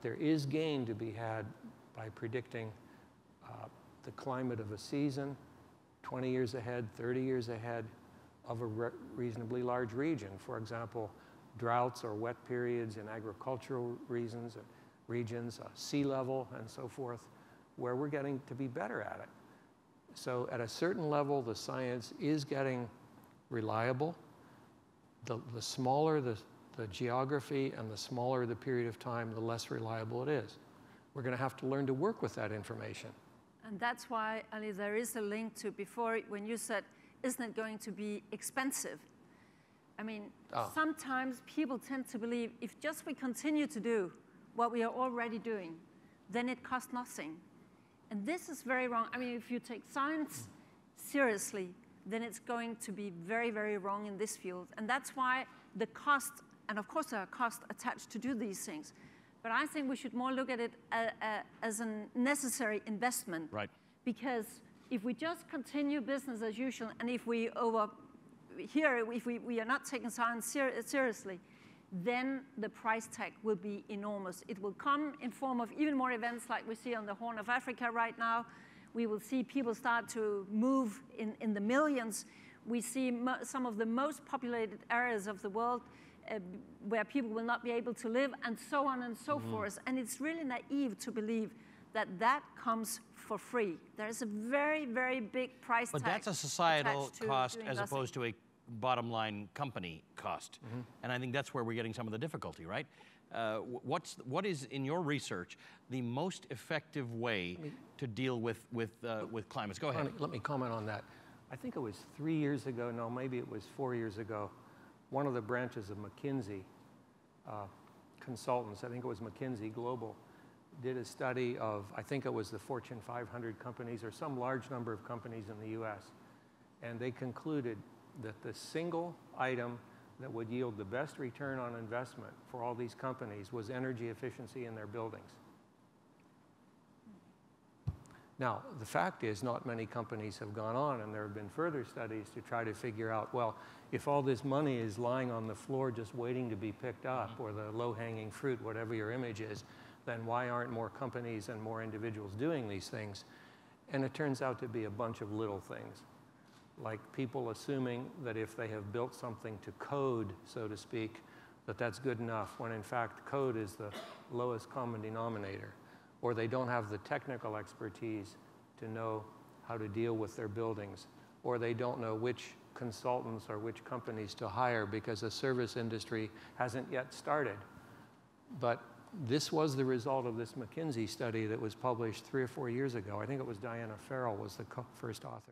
There is gain to be had by predicting the climate of a season 20 years ahead, 30 years ahead of a reasonably large region. For example, droughts or wet periods in agricultural regions, sea level, and so forth, where we're getting to be better at it. So at a certain level, the science is getting reliable. The smaller the geography and the smaller the period of time, the less reliable it is. We're going to have to learn to work with that information. And that's why, Ali, there is a link to before, when you said, isn't it going to be expensive? I mean, sometimes people tend to believe if just we continue to do what we are already doing, then it costs nothing. And this is very wrong. I mean, if you take science seriously, then it's going to be very, very wrong in this field. And that's why the cost, and of course there are costs attached to do these things, but I think we should more look at it as a necessary investment. Right. Because if we just continue business as usual, and if we are not taking science seriously, then the price tag will be enormous. It will come in form of even more events like we see on the Horn of Africa right now. We will see people start to move in the millions. We see some of the most populated areas of the world where people will not be able to live, and so on and so forth. And it's really naive to believe that that comes for free. There is a very, very big price tag. But that's a societal cost as opposed to a bottom line company cost. And I think that's where we're getting some of the difficulty, right? What is, in your research, the most effective way to deal with climates? Go ahead. Let me comment on that. I think it was 3 years ago, no, maybe it was 4 years ago, one of the branches of McKinsey consultants, I think it was McKinsey Global, did a study of, I think it was the Fortune 500 companies or some large number of companies in the US. And they concluded that the single item that would yield the best return on investment for all these companies was energy efficiency in their buildings. Now, the fact is not many companies have gone on, and there have been further studies to try to figure out, well, if all this money is lying on the floor just waiting to be picked up, or the low-hanging fruit, whatever your image is, then why aren't more companies and more individuals doing these things? And it turns out to be a bunch of little things, like people assuming that if they have built something to code, so to speak, that that's good enough, when in fact code is the lowest common denominator. Or they don't have the technical expertise to know how to deal with their buildings, or they don't know which consultants or which companies to hire because the service industry hasn't yet started. But this was the result of this McKinsey study that was published 3 or 4 years ago. I think it was Diana Farrell was the first author.